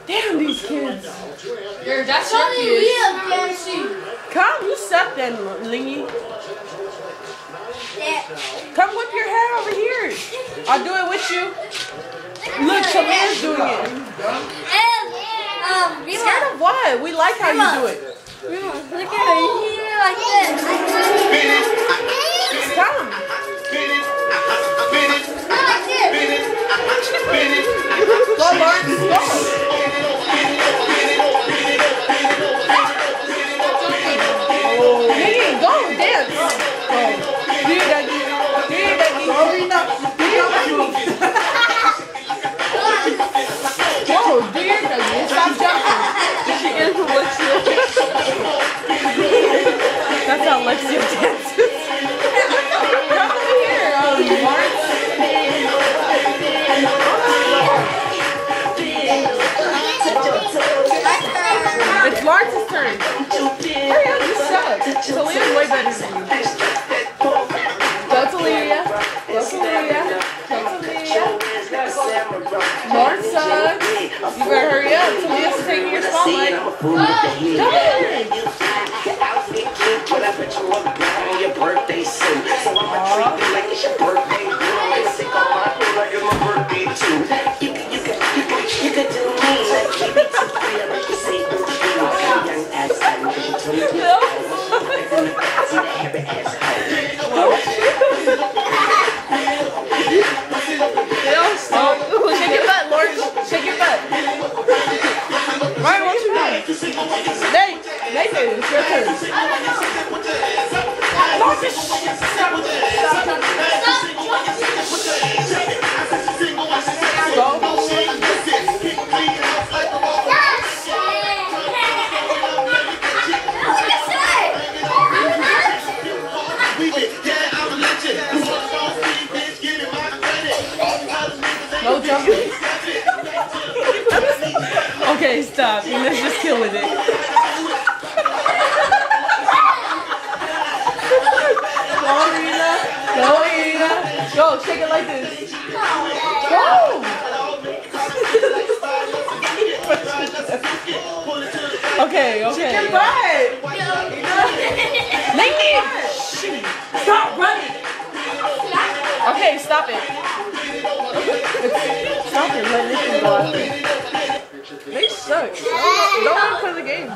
Damn these kids. That's your kids. Come, you suck then, Lingy. Come whip your hair over here. I'll do it with you. Look, Shamia's doing it. Scared of what? We like how you do it. Look at her here like this. Come. Go, Lawrence, go. Lingy, go, dance. Go. Do your Dougie. Do your Dougie. Do your Dougie. Whoa, do your Dougie. Stop jumping. She is Alexia. That's how Alexia dances. Come over here, Lawrence. It's Lawrence's turn. Hurry up, you suck. Talia's way better than you. Go Talia. Go Talia. Go Talia. Lawrence sucks. You better hurry up. Talia's taking your spotlight. Come here. Your birthday soon, so I'ma treat you like it's your birthday. Sick on my food like it's my birthday too. You could do me like keep it to free. I like you say young ass and you told me see that heavy ass Shake your butt, Lord. Shake your butt. Ryan, what you doing? Nathan, it's your turn. No jumping. Okay, stop. Let's just killing it. Go, Irina. Go, Irina. Go, shake it like this. Go. Okay. Shake your butt. Linky. Stop running. Okay, stop it. Stop it. Let this thing go out there. They suck. Don't want to play the game.